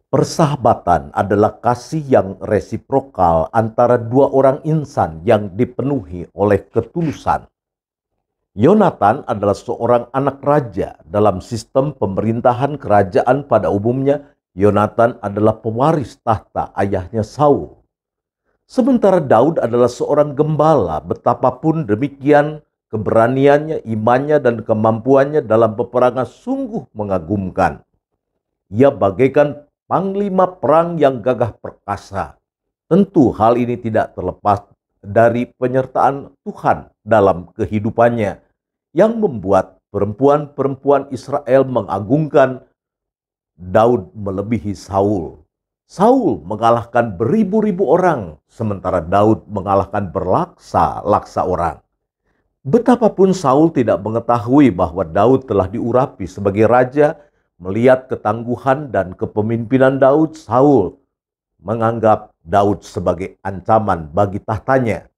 Persahabatan adalah kasih yang resiprokal antara dua orang insan yang dipenuhi oleh ketulusan. Yonatan adalah seorang anak raja. Dalam sistem pemerintahan kerajaan pada umumnya, Yonatan adalah pewaris tahta ayahnya Saul. Sementara Daud adalah seorang gembala. Betapapun demikian, keberaniannya, imannya, dan kemampuannya dalam peperangan sungguh mengagumkan. Ia bagaikan panglima perang yang gagah perkasa. Tentu hal ini tidak terlepas dari penyertaan Tuhan dalam kehidupannya yang membuat perempuan-perempuan Israel mengagungkan Daud melebihi Saul. Saul mengalahkan beribu-ribu orang, sementara Daud mengalahkan berlaksa-laksa orang. Betapapun Saul tidak mengetahui bahwa Daud telah diurapi sebagai raja, melihat ketangguhan dan kepemimpinan Daud, Saul menganggap Daud sebagai ancaman bagi tahtanya.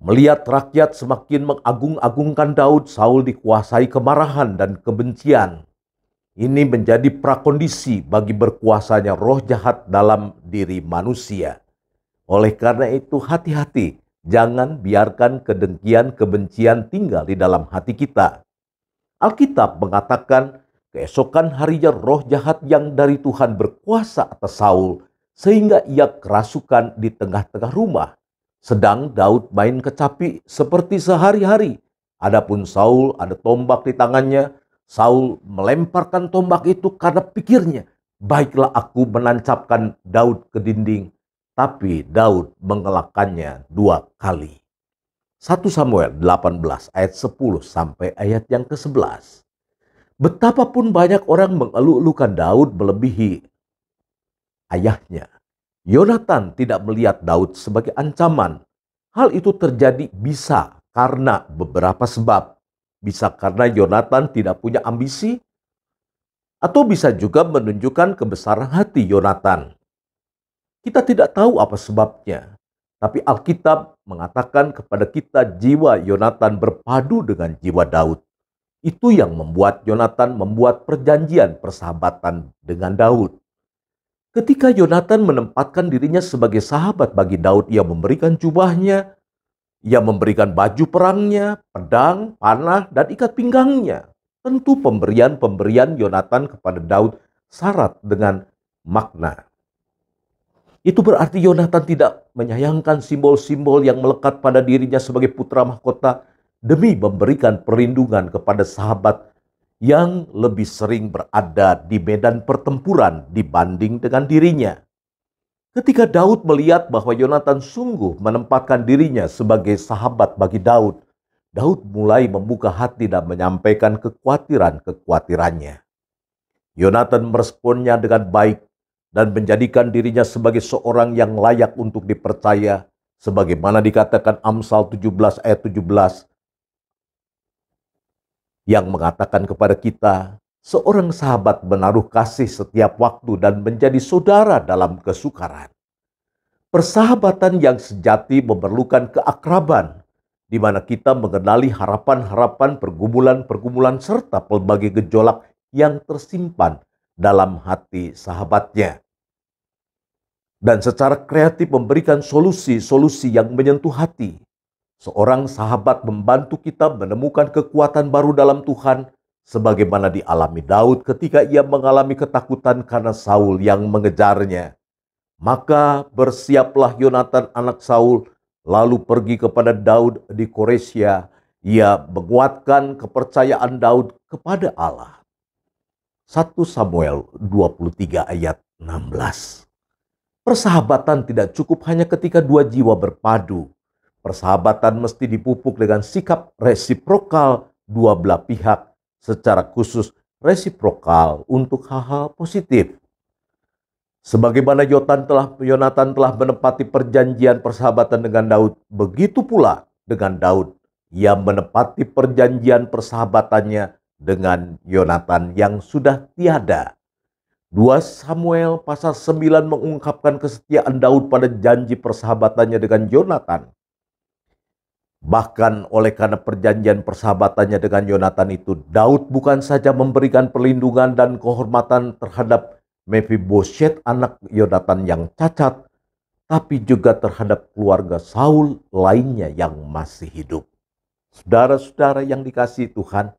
Melihat rakyat semakin mengagung-agungkan Daud, Saul dikuasai kemarahan dan kebencian. Ini menjadi prakondisi bagi berkuasanya roh jahat dalam diri manusia. Oleh karena itu, hati-hati, jangan biarkan kedengkian, kebencian tinggal di dalam hati kita. Alkitab mengatakan, keesokan harinya roh jahat yang dari Tuhan berkuasa atas Saul, sehingga ia kerasukan di tengah-tengah rumah. Sedang Daud main kecapi seperti sehari-hari. Adapun Saul ada tombak di tangannya. Saul melemparkan tombak itu karena pikirnya, baiklah aku menancapkan Daud ke dinding. Tapi Daud mengelakkannya 2 kali. 1 Samuel 18 ayat 10 sampai ayat yang ke-11. Betapapun banyak orang mengeluh-elukan Daud melebihi ayahnya, Yonatan tidak melihat Daud sebagai ancaman. Hal itu terjadi bisa karena beberapa sebab. Bisa karena Yonatan tidak punya ambisi, atau bisa juga menunjukkan kebesaran hati Yonatan. Kita tidak tahu apa sebabnya, tapi Alkitab mengatakan kepada kita jiwa Yonatan berpadu dengan jiwa Daud. Itu yang membuat Yonatan membuat perjanjian persahabatan dengan Daud. Ketika Yonatan menempatkan dirinya sebagai sahabat bagi Daud, ia memberikan jubahnya, ia memberikan baju perangnya, pedang, panah, dan ikat pinggangnya. Tentu pemberian-pemberian Yonatan kepada Daud syarat dengan makna. Itu berarti Yonatan tidak menyayangkan simbol-simbol yang melekat pada dirinya sebagai putra mahkota demi memberikan perlindungan kepada sahabat yang lebih sering berada di medan pertempuran dibanding dengan dirinya. Ketika Daud melihat bahwa Yonatan sungguh menempatkan dirinya sebagai sahabat bagi Daud, Daud mulai membuka hati dan menyampaikan kekhawatiran-kekhawatirannya. Yonatan meresponnya dengan baik dan menjadikan dirinya sebagai seorang yang layak untuk dipercaya, sebagaimana dikatakan Amsal 17 ayat 17, yang mengatakan kepada kita, seorang sahabat menaruh kasih setiap waktu dan menjadi saudara dalam kesukaran. Persahabatan yang sejati memerlukan keakraban, di mana kita mengenali harapan-harapan, pergumulan-pergumulan, serta pelbagai gejolak yang tersimpan dalam hati sahabatnya. Dan secara kreatif memberikan solusi-solusi yang menyentuh hati. Seorang sahabat membantu kita menemukan kekuatan baru dalam Tuhan, sebagaimana dialami Daud ketika ia mengalami ketakutan karena Saul yang mengejarnya. Maka bersiaplah Yonatan anak Saul, lalu pergi kepada Daud di Koresia. Ia menguatkan kepercayaan Daud kepada Allah. 1 Samuel 23 ayat 16. Persahabatan tidak cukup hanya ketika dua jiwa berpadu. Persahabatan mesti dipupuk dengan sikap resiprokal dua belah pihak, secara khusus resiprokal untuk hal-hal positif. Sebagaimana Yonatan telah menepati perjanjian persahabatan dengan Daud, begitu pula dengan Daud. Ia menepati perjanjian persahabatannya dengan Yonatan yang sudah tiada. 2 Samuel pasal 9 mengungkapkan kesetiaan Daud pada janji persahabatannya dengan Yonatan. Bahkan oleh karena perjanjian persahabatannya dengan Yonatan itu, Daud bukan saja memberikan perlindungan dan kehormatan terhadap Mephibosheth anak Yonatan yang cacat, tapi juga terhadap keluarga Saul lainnya yang masih hidup. Saudara-saudara yang dikasihi Tuhan,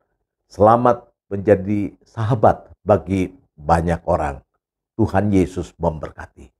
selamat menjadi sahabat bagi banyak orang. Tuhan Yesus memberkati.